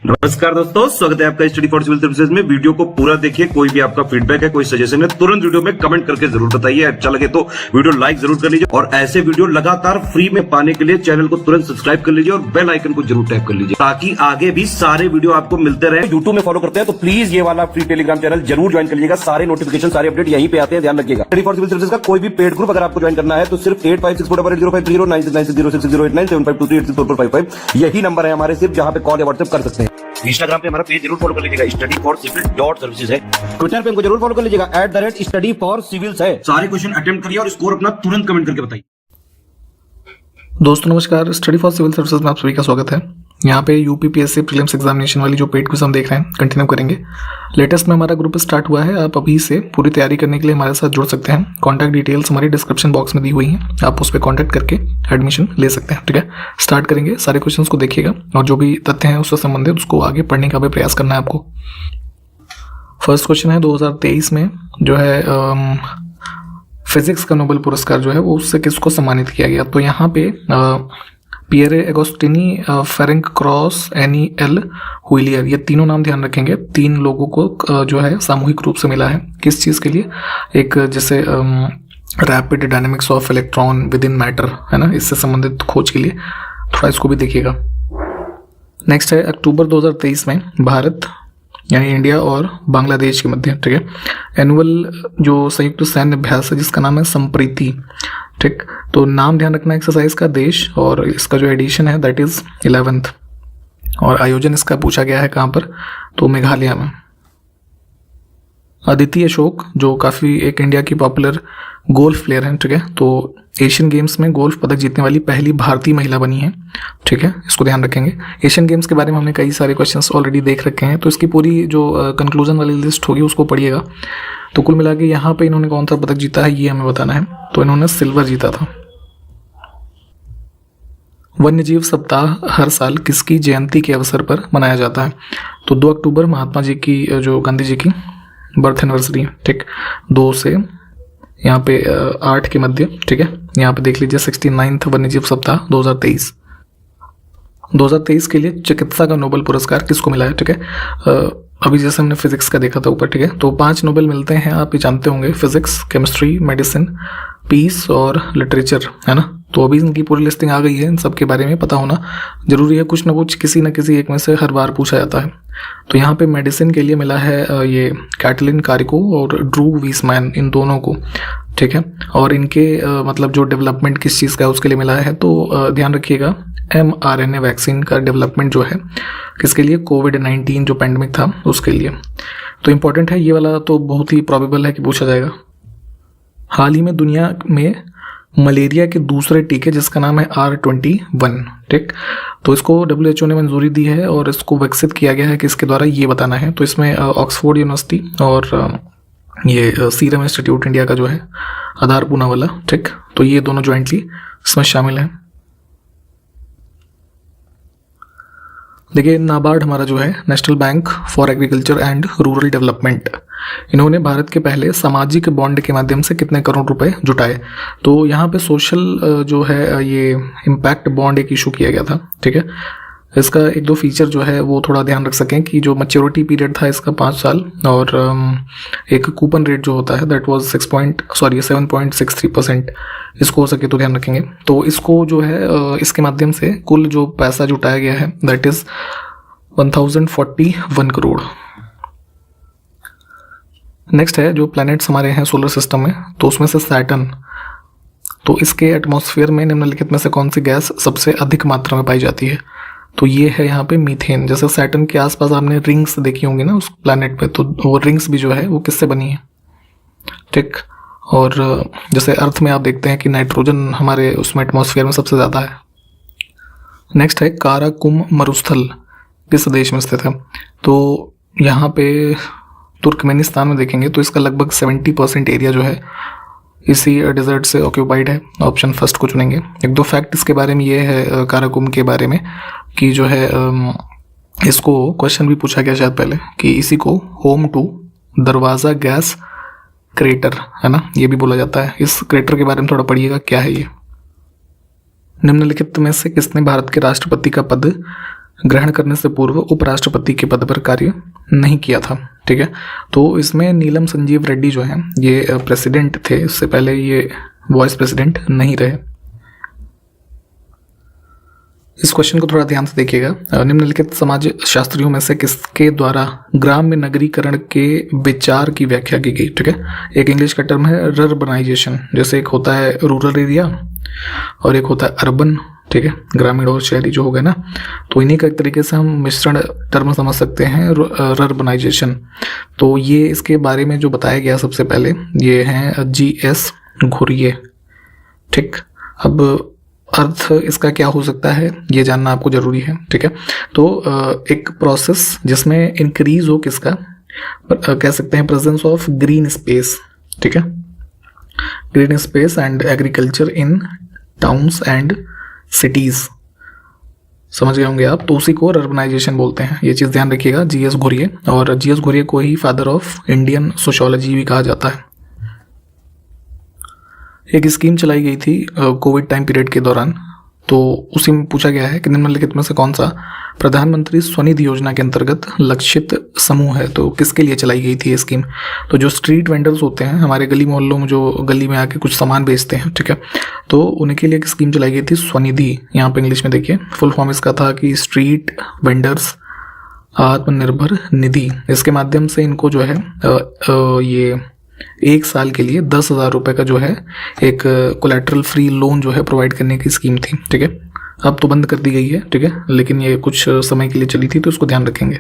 नमस्कार दोस्तों, स्वागत है आपका स्टडी फॉर सिविल सर्विसेज में। वीडियो को पूरा देखिए। कोई भी आपका फीडबैक है, कोई सजेशन है, तुरंत वीडियो में कमेंट करके जरूर बताइए। अच्छा लगे तो वीडियो लाइक जरूर कर लीजिए और ऐसे वीडियो लगातार फ्री में पाने के लिए चैनल को तुरंत सब्सक्राइब कर लीजिए और बेल आइकन को जरूर टैप कर लीजिए ताकि आगे भी सारे वीडियो आपको मिलते रहे। यूट्यूब में फॉलो करते हैं तो प्लीज ये वाला फ्री टेलीग्राम चैनल जरूर ज्वाइन कर लीजिएगा। सारे नोटिफिकेशन, सारे अपडेट यहीं पे आते हैं, ध्यान रखिएगा। स्टडी फॉर सिविल सर्विसेज का कोई भी पेड ग्रुप अगर आपको ज्वाइन करना है तो सिर्फ 856480530969608523864455 यही नंबर है हमारे, सिर्फ जहां पे कॉल या व्हाट्सएप कर सकते हैं। इंस्टाग्राम पे हमारा पेज जरूर फॉलो कर लीजिएगा, स्टडी फॉर सिविल .सर्विसेज है। ट्विटर पे हमको जरूर फॉलो कर लीजिएगा, @study for civils है। सारे क्वेश्चन अटेम्प्ट करिए और स्कोर अपना तुरंत कमेंट करके बताइए। दोस्तों नमस्कार, स्टडी फॉर सिविल सर्विसेज में आप सभी का स्वागत है। यहाँ पे यूपीपीएससी प्रीलिम्स एग्जामिनेशन वाली जो पेड क्विज हम देख रहे हैं कंटिन्यू करेंगे। लेटेस्ट में हमारा ग्रुप स्टार्ट हुआ है, आप अभी से पूरी तैयारी करने के लिए हमारे साथ जुड़ सकते हैं। कॉन्टैक्ट डिटेल्स हमारी डिस्क्रिप्शन बॉक्स में दी हुई हैं, आप उस पर कॉन्टैक्ट करके एडमिशन ले सकते हैं। ठीक है, स्टार्ट करेंगे। सारे क्वेश्चन को देखिएगा और जो भी तथ्य हैं उससे संबंधित उसको आगे पढ़ने का भी प्रयास करना है आपको। फर्स्ट क्वेश्चन है 2023 में जो है फिजिक्स का नोबेल पुरस्कार जो है वो उससे किसको सम्मानित किया गया। तो यहाँ पे Pierre Agostini, Ferenc Krausz, Anne L'Huillier, ये तीनों नाम ध्यान रखेंगे। तीन लोगों को जो है सामूहिक रूप से मिला है। किस चीज़ के लिए? एक जैसे rapid dynamics of electron with in matter है ना, इससे संबंधित खोज के लिए। थोड़ा इसको भी देखिएगा। नेक्स्ट है अक्टूबर 2023 में भारत यानी इंडिया और बांग्लादेश के मध्य, ठीक है, एनुअल जो संयुक्त सैन्य अभ्यास है जिसका नाम है संप्रीति। ठीक, तो नाम ध्यान रखना एक्सरसाइज का, देश, और इसका जो एडिशन है दैट इज 11th, और आयोजन इसका पूछा गया है कहाँ पर, तो मेघालय में। अदिति अशोक जो काफ़ी एक इंडिया की पॉपुलर गोल्फ प्लेयर हैं, ठीक है, तो एशियन गेम्स में गोल्फ पदक जीतने वाली पहली भारतीय महिला बनी है। ठीक है, इसको ध्यान रखेंगे। एशियन गेम्स के बारे में हमने कई सारे क्वेश्चंस ऑलरेडी देख रखे हैं, तो इसकी पूरी जो कंक्लूजन वाली लिस्ट होगी उसको पढ़िएगा। तो कुल मिला के यहाँ पे इन्होंने कौन सा पदक जीता है ये हमें बताना है। तो इन्होंने सिल्वर जीता था। वन्यजीव सप्ताह हर साल किसकी जयंती के अवसर पर मनाया जाता है? तो 2 अक्टूबर महात्मा जी की, जो गांधी जी की बर्थ एनिवर्सरी, ठीक, 2 से यहाँ पे 8 के मध्य। ठीक है, यहाँ पे देख लीजिए 69वां वन्यजीव सप्ताह 2023। 2023 के लिए चिकित्सा का नोबेल पुरस्कार किसको मिला है? ठीक है, अभी जैसे हमने फिजिक्स का देखा था ऊपर, ठीक है, तो 5 नोबेल मिलते हैं, आप ये जानते होंगे, फिजिक्स, केमिस्ट्री, मेडिसिन, पीस और लिटरेचर, है ना। तो अभी इनकी पूरी लिस्टिंग आ गई है, इन सब के बारे में पता होना जरूरी है। कुछ ना कुछ किसी न किसी एक में से हर बार पूछा जाता है। तो यहाँ पे मेडिसिन के लिए मिला है ये कैटलिन कारिको और ड्रू वीसमैन, इन दोनों को। ठीक है, और इनके मतलब जो डेवलपमेंट किस चीज़ का है उसके लिए मिला है, तो ध्यान रखिएगा mRNA वैक्सीन का डेवलपमेंट जो है किसके लिए? कोविड-19 जो पैंडमिक था उसके लिए। तो इम्पोर्टेंट है ये वाला, तो बहुत ही प्रोबेबल है कि पूछा जाएगा। हाल ही में दुनिया में मलेरिया के दूसरे टीके जिसका नाम है R21, ठीक, तो इसको WHO ने मंजूरी दी है और इसको विकसित किया गया है किसके द्वारा ये बताना है। तो इसमें ऑक्सफोर्ड यूनिवर्सिटी और ये सीरम इंस्टीट्यूट इंडिया का जो है आधार पूना वाला, ठीक, तो ये दोनों ज्वाइंटली इसमें शामिल हैं। देखिए, नाबार्ड हमारा जो है national bank for agriculture and rural development, इन्होंने भारत के पहले सामाजिक बॉन्ड के माध्यम से कितने करोड़ रुपए जुटाए? तो यहाँ पे सोशल जो है ये इम्पैक्ट बॉन्ड एक इशू किया गया था। ठीक है, इसका 1-2 फीचर जो है वो थोड़ा ध्यान रख सकें कि जो मैच्योरिटी पीरियड था इसका 5 साल, और एक कूपन रेट जो होता है दैट वाज 7.63%, इसको हो सके तो ध्यान रखेंगे। तो इसको जो है इसके माध्यम से कुल जो पैसा जुटाया गया है दैट इज 1041 करोड़। नेक्स्ट है जो प्लैनेट्स हमारे हैं सोलर सिस्टम में, तो उसमें से सैटर्न, तो इसके एटमॉस्फेयर में निम्नलिखित में से कौन सी गैस सबसे अधिक मात्रा में पाई जाती है? तो ये है यहाँ पे मीथेन। जैसे सैटर्न के आसपास आपने रिंग्स देखी होंगी ना उस प्लैनेट पे, तो वो रिंग्स भी जो है वो किससे बनी है? ठीक, और जैसे अर्थ में आप देखते हैं कि नाइट्रोजन हमारे उसमें एटमॉस्फेयर में सबसे ज़्यादा है। नेक्स्ट है काराकुम मरुस्थल किस देश में स्थित है? तो यहाँ पे तुर्कमेनिस्तान में देखेंगे तो इसका लगभग 70% एरिया जो है इसी डेजर्ट से ऑक्यूपाइड है। ऑप्शन फर्स्ट को चुनेंगे। 1-2 फैक्ट इसके बारे में ये है काराकुम के बारे में कि जो है इसको क्वेश्चन भी पूछा गया शायद पहले कि इसी को होम टू दरवाज़ा गैस क्रेटर, है ना, ये भी बोला जाता है। इस क्रेटर के बारे में थोड़ा पढ़िएगा क्या है ये। निम्नलिखित में से किसने भारत के राष्ट्रपति का पद ग्रहण करने से पूर्व उपराष्ट्रपति के पद पर कार्य नहीं किया था। ठीक है, तो इसमें नीलम संजीव रेड्डी जो है ये प्रेसिडेंट थे, इससे पहले ये वाइस प्रेसिडेंट नहीं रहे। इस क्वेश्चन को थोड़ा ध्यान से देखिएगा। निम्नलिखित समाज शास्त्रियों में से किसके द्वारा ग्राम्य नगरीकरण के विचार की व्याख्या की गई? ठीक है, एक इंग्लिश का टर्म है रर्बनाइजेशन, जैसे एक होता है रूरल एरिया और एक होता है अर्बन। ठीक है, ग्रामीण और शहरी जो हो गए ना, तो इन्हीं का एक तरीके से हम मिश्रण टर्म समझ सकते हैं रर्बनाइजेशन। तो ये इसके बारे में जो बताया गया सबसे पहले ये हैं GS घुरिये। ठीक, अब अर्थ इसका क्या हो सकता है ये जानना आपको जरूरी है। ठीक है, तो एक प्रोसेस जिसमें इंक्रीज हो किसका, कह सकते हैं प्रेजेंस ऑफ ग्रीन स्पेस। ठीक है, green space and agriculture in towns and cities, समझ गए होंगे आप, तो उसी को अर्बनाइजेशन बोलते हैं। ये चीज़ ध्यान रखिएगा, GS घुरिये, और GS घुरिये को ही फादर ऑफ इंडियन सोशियोलॉजी भी कहा जाता है। एक स्कीम चलाई गई थी कोविड टाइम पीरियड के दौरान, तो उसी में पूछा गया है कि निम्नलिखित में से कौन सा प्रधानमंत्री स्वनिधि योजना के अंतर्गत लक्षित समूह है। तो किसके लिए चलाई गई थी ये स्कीम? तो जो स्ट्रीट वेंडर्स होते हैं हमारे गली मोहल्लों में, जो गली में आके कुछ सामान बेचते हैं, ठीक है, तो उनके लिए एक स्कीम चलाई गई थी स्वनिधि। यहाँ पे इंग्लिश में देखिए, फुल फॉर्म इसका था कि स्ट्रीट वेंडर्स आत्मनिर्भर निधि। इसके माध्यम से इनको जो है ये 1 साल के लिए 10,000 रुपये का जो है एक कोलैटरल फ्री लोन जो है प्रोवाइड करने की स्कीम थी। ठीक है, अब तो बंद कर दी गई है। ठीक है, लेकिन ये कुछ समय के लिए चली थी, तो उसको ध्यान रखेंगे।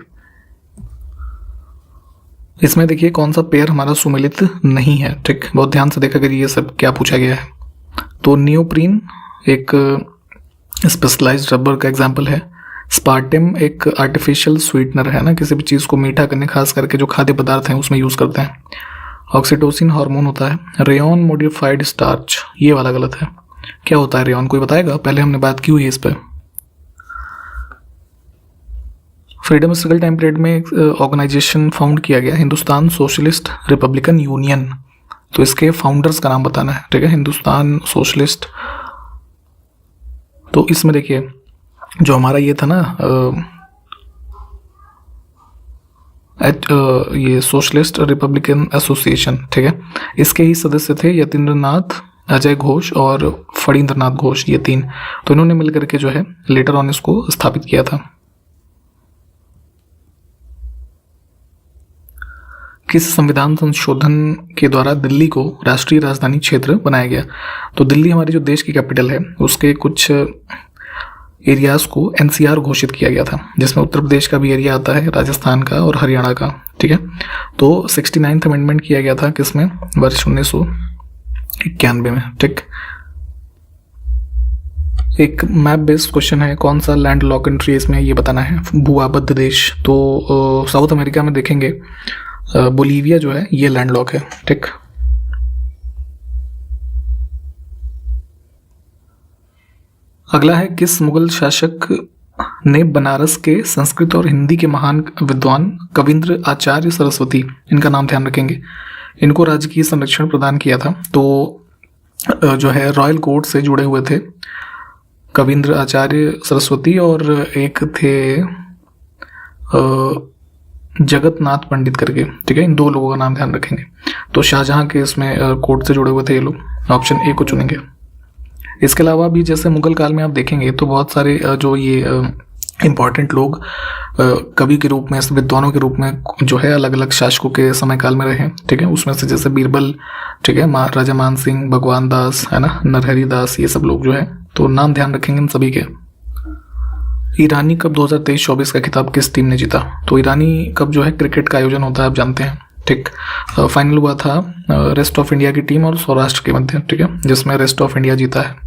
इसमें देखिए कौन सा पेयर हमारा सुमेलित नहीं है। ठीक, बहुत ध्यान से देखा करिए ये सब क्या पूछा गया है। तो नियोप्रीन एक स्पेशलाइज्ड रबर का एग्जाम्पल है। स्पार्टेम एक आर्टिफिशियल स्वीटनर है ना, किसी भी चीज़ को मीठा करने, खास करके जो खाद्य पदार्थ हैं उसमें यूज़ करते हैं। ऑक्सीटोसिन हार्मोन होता है। रेयन मॉडिफाइड स्टार्च, ये वाला गलत है। क्या होता है रेयन, कोई बताएगा? पहले हमने बात की हुई है इस पर। फ्रीडम स्ट्रगल टाइम पीरियड में एक ऑर्गेनाइजेशन फाउंड किया गया, हिंदुस्तान सोशलिस्ट रिपब्लिकन यूनियन। तो इसके फाउंडर्स का नाम बताना है। ठीक है, हिंदुस्तान सोशलिस्ट। तो इसमें देखिए जो हमारा ये था ना ये सोशलिस्ट रिपब्लिकन एसोसिएशन, ठीक है, इसके ही सदस्य थे यतीन्द्रनाथ, अजय घोष और फणींद्रनाथ घोष, ये 3। तो इन्होंने मिलकर के जो है लेटर ऑन इसको स्थापित किया था। किस संविधान संशोधन के द्वारा दिल्ली को राष्ट्रीय राजधानी क्षेत्र बनाया गया? तो दिल्ली हमारी जो देश की कैपिटल है उसके कुछ एरियाज को NCR घोषित किया गया था, जिसमें उत्तर प्रदेश का भी एरिया आता है, राजस्थान का और हरियाणा का। ठीक है, तो 69th अमेंडमेंट किया गया था किसमें? वर्ष 1991 में। ठीक, एक मैप बेस्ड क्वेश्चन है, कौन सा लैंड लॉक कंट्री है इसमें, ये बताना है। भूआबद्ध देश, तो साउथ अमेरिका में देखेंगे बोलीविया जो है ये लैंड लॉक है। ठीक, अगला है किस मुगल शासक ने बनारस के संस्कृत और हिंदी के महान विद्वान कविंद्र आचार्य सरस्वती, इनका नाम ध्यान रखेंगे, इनको राजकीय संरक्षण प्रदान किया था? तो जो है रॉयल कोर्ट से जुड़े हुए थे कविंद्र आचार्य सरस्वती, और एक थे जगतनाथ पंडित करके। ठीक है, इन 2 लोगों का नाम ध्यान रखेंगे। तो शाहजहां के इसमें कोर्ट से जुड़े हुए थे ये लोग। ऑप्शन ए को चुनेंगे। इसके अलावा भी जैसे मुगल काल में आप देखेंगे तो बहुत सारे जो ये इम्पॉर्टेंट लोग कवि के रूप में, विद्वानों के रूप में जो है अलग अलग शासकों के समय काल में रहे। ठीक है, उसमें से जैसे बीरबल, ठीक है, राजा मान सिंह, भगवान दास, है ना, नरहरि दास, ये सब लोग जो है, तो नाम ध्यान रखेंगे इन सभी के। ईरानी कप 2023-24 का खिताब किस टीम ने जीता? तो ईरानी कप जो है क्रिकेट का आयोजन होता है, आप जानते हैं। ठीक, फाइनल हुआ था रेस्ट ऑफ इंडिया की टीम और सौराष्ट्र के मध्य। ठीक है, जिसमें रेस्ट ऑफ इंडिया जीता है।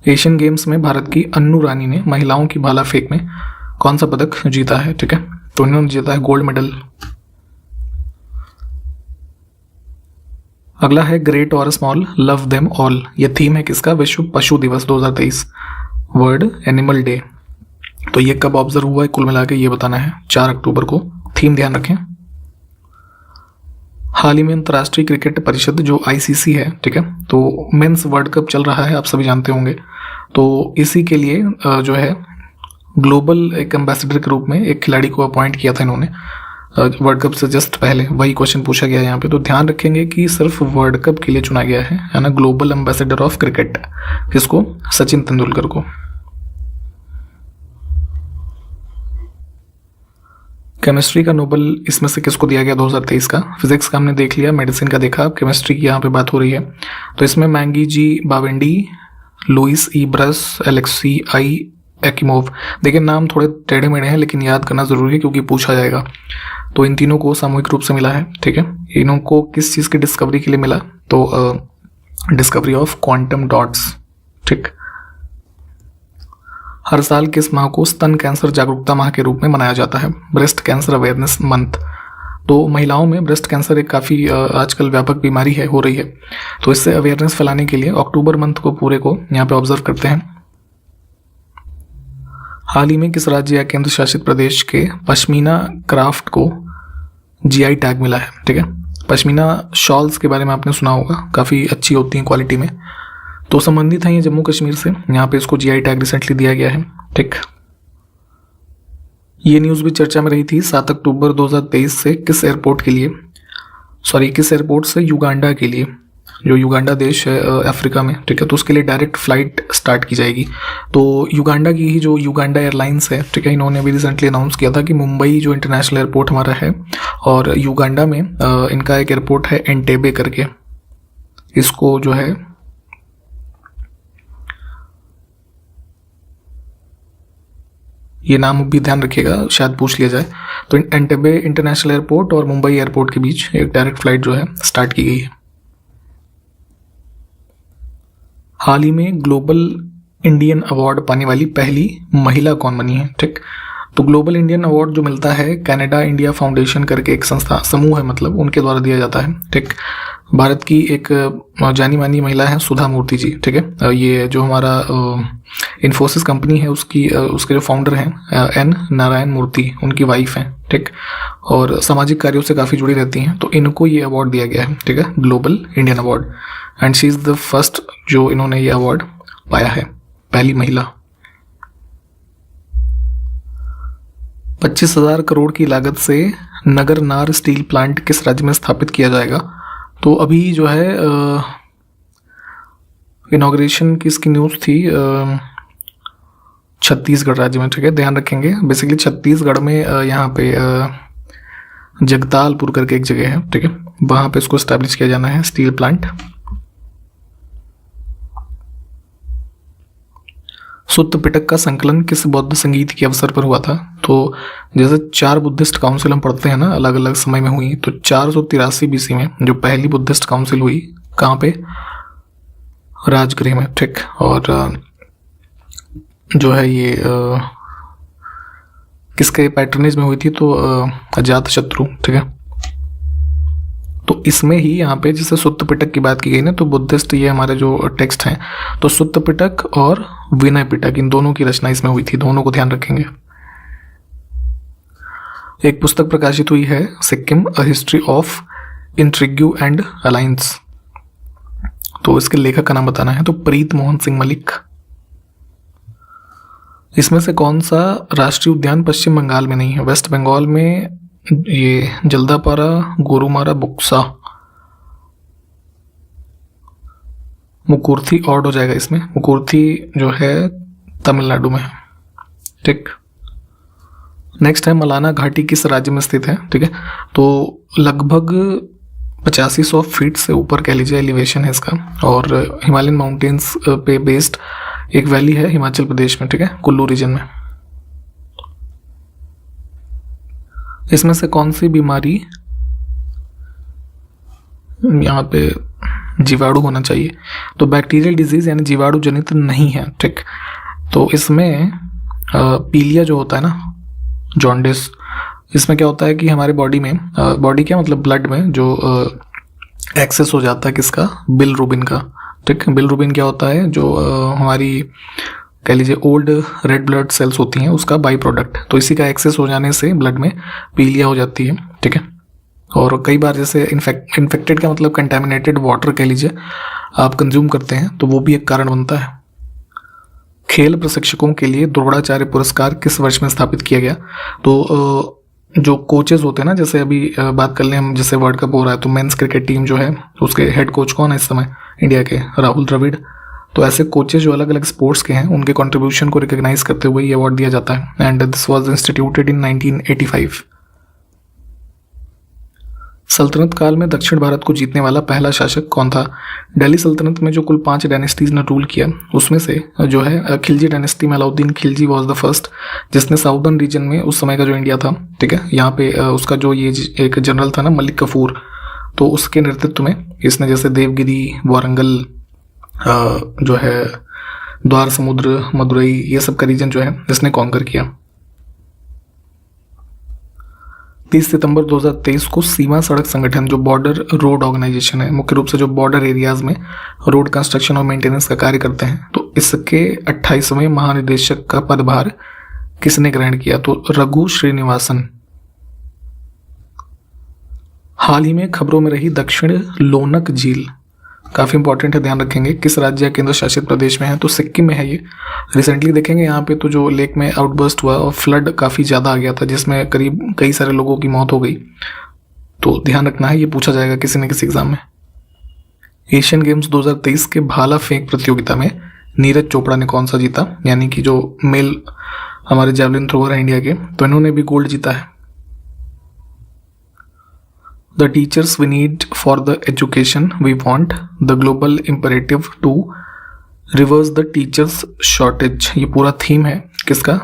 एशियन गेम्स में भारत की अन्नू रानी ने महिलाओं की भाला फेंक में कौन सा पदक जीता है? ठीक है, तो इन्होंने जीता है गोल्ड मेडल। अगला है ग्रेट और स्मॉल लव देम ऑल, ये थीम है किसका? विश्व पशु दिवस 2023, वर्ल्ड एनिमल डे। तो ये कब ऑब्जर्व हुआ है कुल मिला के ये बताना है, 4 अक्टूबर को। थीम ध्यान रखें। हाल ही में अंतर्राष्ट्रीय क्रिकेट परिषद जो ICC है, ठीक है, तो मेंस वर्ल्ड कप चल रहा है, आप सभी जानते होंगे। तो इसी के लिए जो है ग्लोबल एक एम्बेसडर के रूप में एक खिलाड़ी को अपॉइंट किया था इन्होंने वर्ल्ड कप से जस्ट पहले। वही क्वेश्चन पूछा गया यहाँ पे, तो ध्यान रखेंगे कि सिर्फ वर्ल्ड कप के लिए चुना गया है ना, ग्लोबल एम्बेसडर ऑफ क्रिकेट। किसको? सचिन तेंदुलकर को। केमिस्ट्री का नोबेल इसमें से किसको दिया गया 2023 का? फिजिक्स का हमने देख लिया, मेडिसिन का देखा, अब केमिस्ट्री की यहाँ पे बात हो रही है। तो इसमें मैंगी जी बावेंडी, लुइस ई ब्रस, एलेक्सी आई एक्imoव। देखिए नाम थोड़े टेढ़े मेढ़े हैं लेकिन याद करना जरूरी है क्योंकि पूछा जाएगा। तो इन तीनों को सामूहिक रूप से मिला है, ठीक है। इन्हों को किस चीज़ की डिस्कवरी के लिए मिला? तो डिस्कवरी ऑफ क्वांटम डॉट्स, ठीक। हर साल किस माह को स्तन कैंसर जागरूकता माह के रूप में मनाया जाता है? Breast cancer awareness month. तो महिलाओं में ब्रेस्ट कैंसर एक काफ़ी आजकल व्यापक बीमारी है, हो रही है, तो इससे अवेयरनेस फैलाने के लिए अक्टूबर मंथ को पूरे को यहाँ पे ऑब्जर्व करते हैं। हाल ही में किस राज्य या केंद्र शासित प्रदेश के पश्मीना क्राफ्ट को जीआई टैग मिला है? ठीक है, पश्मीना शॉल्स के बारे में आपने सुना होगा, काफ़ी अच्छी होती हैं क्वालिटी में, तो संबंधित है ये जम्मू कश्मीर से। यहाँ पे इसको जीआई टैग रिसेंटली दिया गया है, ठीक। ये न्यूज़ भी चर्चा में रही थी 7 अक्टूबर 2023 से किस एयरपोर्ट से युगांडा के लिए, जो युगांडा देश है अफ्रीका में, ठीक है, तो उसके लिए डायरेक्ट फ्लाइट स्टार्ट की जाएगी। तो युगांडा की ही जो युगांडा एयरलाइंस है, ठीक है, इन्होंने अभी रिसेंटली अनाउंस किया था कि मुंबई जो इंटरनेशनल एयरपोर्ट हमारा है और युगांडा में इनका एक एयरपोर्ट है एंटेबे करके, इसको जो है ये नाम भी ध्यान रखिएगा, शायद पूछ लिया जाए। तो एंटेबे इंटरनेशनल एयरपोर्ट और मुंबई एयरपोर्ट के बीच एक डायरेक्ट फ्लाइट जो है स्टार्ट की गई है। हाल ही में ग्लोबल इंडियन अवार्ड पाने वाली पहली महिला कौन बनी है? ठीक, तो ग्लोबल इंडियन अवार्ड जो मिलता है कनाडा इंडिया फाउंडेशन करके एक संस्था समूह है, मतलब उनके द्वारा दिया जाता है, ठीक। भारत की एक जानी मानी महिला है सुधा मूर्ति जी, ठीक है। ये जो हमारा इन्फोसिस कंपनी है उसके जो फाउंडर हैं एन नारायण मूर्ति, उनकी वाइफ हैं, ठीक, और सामाजिक कार्यों से काफ़ी जुड़ी रहती हैं, तो इनको ये अवार्ड दिया गया है, ठीक है, global Indian award, and she is the first जो इन्होंने ये अवार्ड पाया है, पहली महिला। 25,000 करोड़ की लागत से नगर नार स्टील प्लांट किस राज्य में स्थापित किया जाएगा? तो अभी जो है इनॉग्रेशन की इसकी न्यूज़ थी छत्तीसगढ़ राज्य में, ठीक है, ध्यान रखेंगे। बेसिकली छत्तीसगढ़ में यहाँ पे जगतालपुर करके एक जगह है, ठीक है, वहाँ पे इसको इस्टेब्लिश किया जाना है स्टील प्लांट। सुत्त पिटक का संकलन किस बौद्ध संगीत के अवसर पर हुआ था? तो जैसे 4 बुद्धिस्ट काउंसिल हम पढ़ते हैं ना, अलग अलग समय में हुई, तो 483 BC में जो पहली बुद्धिस्ट काउंसिल हुई, कहाँ पे? राजगृह में, ठीक। और जो है ये किसके पैट्रनेज में हुई थी? तो अजातशत्रु, ठीक है। तो इसमें ही यहाँ पे जैसे सुत्त पिटक की बात की गई ना, तो बुद्धिस्ट ये हमारे जो टेक्स्ट हैं, तो सुत्त पिटक और विनय पिटक, इन दोनों की रचना इसमें हुई थी, दोनों को ध्यान रखेंगे। एक पुस्तक प्रकाशित हुई है Sikkim a history of intrigue and alliance, तो इसके लेखक का नाम बताना है, तो प्रीत मोहन सिंह मलिक। इसमें से कौन सा राष्ट्रीय उद्यान पश्चिम बंगाल में नहीं है? वेस्ट बंगाल में ये जल्दापारा, गोरुमारा, बुक्सा, मुकुर्थी ऑड हो जाएगा इसमें, मुकुर्थी जो है तमिलनाडु में है, ठीक। नेक्स्ट है मलाना घाटी किस राज्य में स्थित है? ठीक है, तो लगभग 8500 फीट से ऊपर कह लीजिए एलिवेशन है इसका, और हिमालयन माउंटेन्स पे बेस्ड एक वैली है हिमाचल प्रदेश में, ठीक है, कुल्लू रीजन में। इसमें से कौन सी बीमारी यहाँ पे जीवाणु होना चाहिए? तो बैक्टीरियल डिजीज यानी जीवाणु जनित नहीं है, ठीक। तो इसमें पीलिया जो होता है ना, जॉन्डिस, इसमें क्या होता है कि हमारे बॉडी में, बॉडी क्या मतलब ब्लड में जो एक्सेस हो जाता है किसका? बिलरुबिन का, ठीक। बिलरुबिन क्या होता है? जो हमारी कह लीजिए ओल्ड रेड ब्लड सेल्स होती हैं, उसका बाई प्रोडक्ट, तो इसी का एक्सेस हो जाने से ब्लड में पीलिया हो जाती है, ठीक है। और कई बार जैसे इन्फेक्टेड का मतलब कंटेमिनेटेड वाटर कह लीजिए आप कंज्यूम करते हैं, तो वो भी एक कारण बनता है। खेल प्रशिक्षकों के लिए द्रोणाचार्य पुरस्कार किस वर्ष में स्थापित किया गया? तो जो कोचेज होते हैं ना, जैसे अभी बात कर लें हम, जैसे वर्ल्ड कप हो रहा है तो मेंस क्रिकेट टीम जो है उसके हेड कोच कौन है इस समय इंडिया के? राहुल द्रविड़। तो ऐसे कोचेज जो अलग अलग स्पोर्ट्स के हैं उनके कंट्रीब्यूशन को रिकॉग्नाइज करते हुए ये अवार्ड दिया जाता है एंड दिस वाज इंस्टीट्यूटेड इन 1985। सल्तनत काल में दक्षिण भारत को जीतने वाला पहला शासक कौन था? दिल्ली सल्तनत में जो कुल 5 डायनेस्टीज ने रूल किया उसमें से जो है खिलजी डायनेस्टी में Alauddin Khilji was the first, जिसने साउदर्न रीजन में उस समय का जो इंडिया था, ठीक है, यहाँ पे उसका जो ये एक जनरल था ना मलिक कफूर, तो उसके नेतृत्व में इसने जैसे देवगिरी, वारंगल, जो है द्वार समुद्र, मदुरई, ये सब का रीजन जो है इसने कॉन्कर किया। 30 सितंबर 2023 को सीमा सड़क संगठन जो बॉर्डर रोड ऑर्गेनाइजेशन है, मुख्य रूप से जो बॉर्डर एरियाज में रोड कंस्ट्रक्शन और मेंटेनेंस का कार्य करते हैं, तो इसके 28वें महानिदेशक का पदभार किसने ग्रहण किया? तो रघु श्रीनिवासन। हाल ही में खबरों में रही दक्षिण लोनक झील काफी इंपॉर्टेंट है, ध्यान रखेंगे, किस राज्य या केंद्र शासित प्रदेश में है? तो सिक्किम में है ये। रिसेंटली देखेंगे यहाँ पे तो जो लेक में आउटबर्स्ट हुआ और फ्लड काफी ज्यादा आ गया था जिसमें करीब कई सारे लोगों की मौत हो गई, तो ध्यान रखना है, ये पूछा जाएगा किसी न किसी एग्जाम में। एशियन गेम्स 2023 के भाला फेंक प्रतियोगिता में नीरज चोपड़ा ने कौन सा जीता? यानी कि जो मेल हमारे जैवलिन थ्रोअर है इंडिया के, तो इन्होंने भी गोल्ड जीता है। The teachers we need for the education we want, the global imperative to reverse the teachers shortage, ये पूरा थीम है किसका?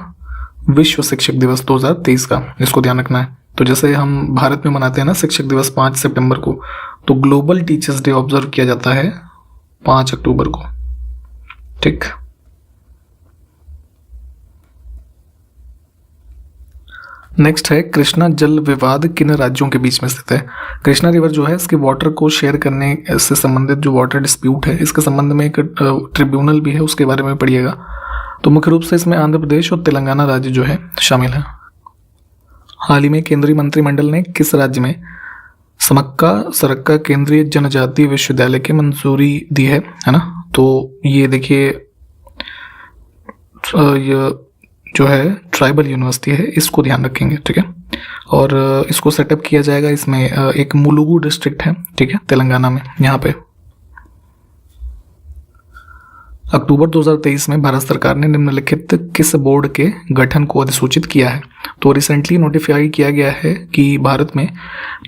विश्व शिक्षक दिवस 2023 का, इसको ध्यान रखना है। तो जैसे हम भारत में मनाते हैं ना शिक्षक दिवस 5 सितंबर को, तो ग्लोबल टीचर्स डे ऑब्जर्व किया जाता है 5 अक्टूबर को, ठीक। नेक्स्ट है कृष्णा जल विवाद किन राज्यों के बीच में स्थित है? कृष्णा रिवर जो है इसके वाटर को शेयर करने से संबंधित जो वाटर डिस्प्यूट है, इसके संबंध में एक ट्रिब्यूनल भी है, उसके बारे में पढ़िएगा। तो मुख्य रूप से इसमें आंध्र प्रदेश और तेलंगाना राज्य जो है शामिल है। हाल ही में केंद्रीय मंत्रिमंडल ने किस राज्य में समक्का सरक्का केंद्रीय जनजातीय विश्वविद्यालय की मंजूरी दी है ना? तो ये देखिए ये जो है ट्राइबल यूनिवर्सिटी है, इसको ध्यान रखेंगे, ठीक है। और इसको सेटअप किया जाएगा, इसमें एक मुलुगु डिस्ट्रिक्ट है, ठीक है, तेलंगाना में, यहाँ पे। अक्टूबर 2023 में भारत सरकार ने निम्नलिखित किस बोर्ड के गठन को अधिसूचित किया है? तो रिसेंटली नोटिफाई किया गया है कि भारत में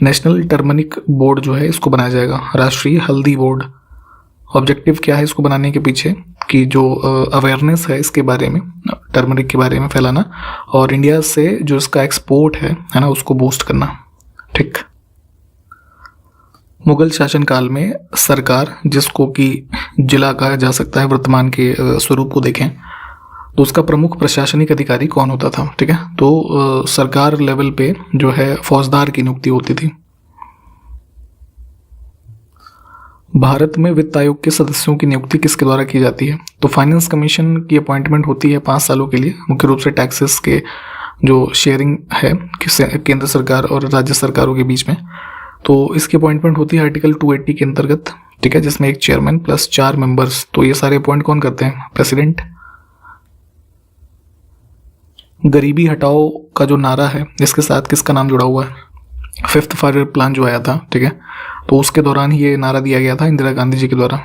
नेशनल टर्मरिक बोर्ड जो है इसको बनाया जाएगा, राष्ट्रीय हल्दी बोर्ड। ऑब्जेक्टिव क्या है इसको बनाने के पीछे? कि जो अवेयरनेस है इसके बारे में, टर्मरिक के बारे में फैलाना, और इंडिया से जो इसका एक्सपोर्ट है ना, उसको बूस्ट करना, ठीक। मुगल शासनकाल में सरकार, जिसको कि जिला कहा जा सकता है वर्तमान के स्वरूप को देखें, तो उसका प्रमुख प्रशासनिक अधिकारी कौन होता था? ठीक है, तो सरकार लेवल पे जो है फौजदार की नियुक्ति होती थी। भारत में वित्त आयोग के सदस्यों की नियुक्ति किसके द्वारा की जाती है? तो फाइनेंस कमीशन की अपॉइंटमेंट होती है 5 सालों के लिए, मुख्य रूप से टैक्सेस के जो शेयरिंग है केंद्र सरकार और राज्य सरकारों के बीच में, तो इसकी अपॉइंटमेंट होती है आर्टिकल 280 के अंतर्गत, ठीक है, जिसमें एक चेयरमैन प्लस 4 मेंबर्स। तो ये सारे अपॉइंट कौन करते हैं? प्रेसिडेंट। गरीबी हटाओ का जो नारा है इसके साथ किसका नाम जुड़ा हुआ है? 5th फाइव-ईयर प्लान जो आया था, ठीक है, तो उसके दौरान ही ये नारा दिया गया था इंदिरा गांधी जी के द्वारा।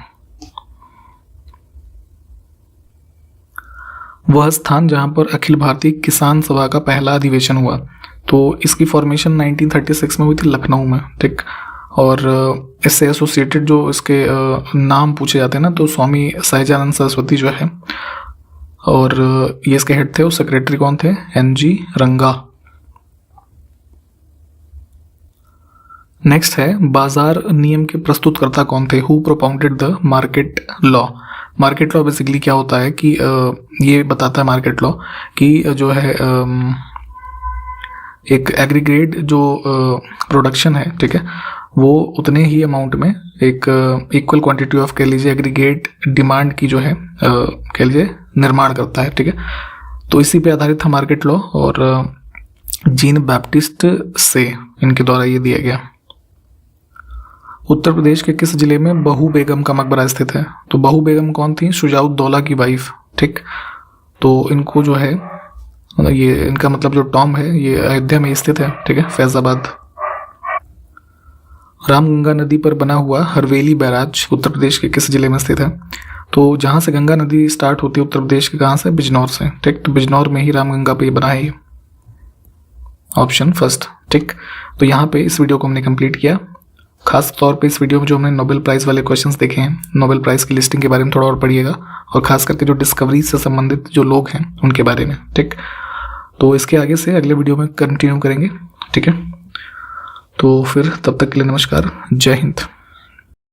वह स्थान जहां पर अखिल भारतीय किसान सभा का पहला अधिवेशन हुआ, तो इसकी फॉर्मेशन 1936 में हुई थी लखनऊ में, ठीक। और इससे एसोसिएटेड जो इसके नाम पूछे जाते हैं ना, तो स्वामी सहजानंद सरस्वती जो है, और ये इसके हेड थे, और सेक्रेटरी कौन थे? NG रंगा। नेक्स्ट है बाजार नियम के प्रस्तुतकर्ता कौन थे? Who propounded the market law? Market law basically क्या होता है कि ये बताता है मार्केट लॉ कि जो है एक एग्रीगेट जो प्रोडक्शन है, ठीक है, वो उतने ही अमाउंट में एक इक्वल क्वांटिटी ऑफ कह लीजिए एग्रीगेट डिमांड की जो है कह लीजिए निर्माण करता है, ठीक है। तो इसी पे आधारित था मार्केट लॉ, और जीन बैप्टिस्ट से इनके द्वारा ये दिया गया। उत्तर प्रदेश के किस जिले में बहू बेगम का मकबरा स्थित है? तो बहू बेगम कौन थी? शुजाउद्दौला की वाइफ, ठीक। तो इनको जो है ये इनका मतलब जो टॉम है ये अयोध्या में स्थित है, ठीक है, फैजाबाद। रामगंगा नदी पर बना हुआ हरवेली बैराज उत्तर प्रदेश के किस जिले में स्थित है? तो जहाँ से गंगा नदी स्टार्ट होती है उत्तर प्रदेश के, कहाँ से? बिजनौर से, ठीक। तो बिजनौर में ही रामगंगा पे बना है ये, ऑप्शन फर्स्ट, ठीक। तो यहाँ पे इस वीडियो को हमने कंप्लीट किया। खास तौर पे इस वीडियो में जो हमने नोबेल प्राइज़ वाले क्वेश्चंस देखे हैं, नोबेल प्राइज़ की लिस्टिंग के बारे में थोड़ा और पढ़िएगा, और खास करके जो डिस्कवरी से संबंधित जो लोग हैं उनके बारे में, ठीक। तो इसके आगे से अगले वीडियो में कंटिन्यू करेंगे, ठीक है। तो फिर तब तक के लिए नमस्कार, जय हिंद।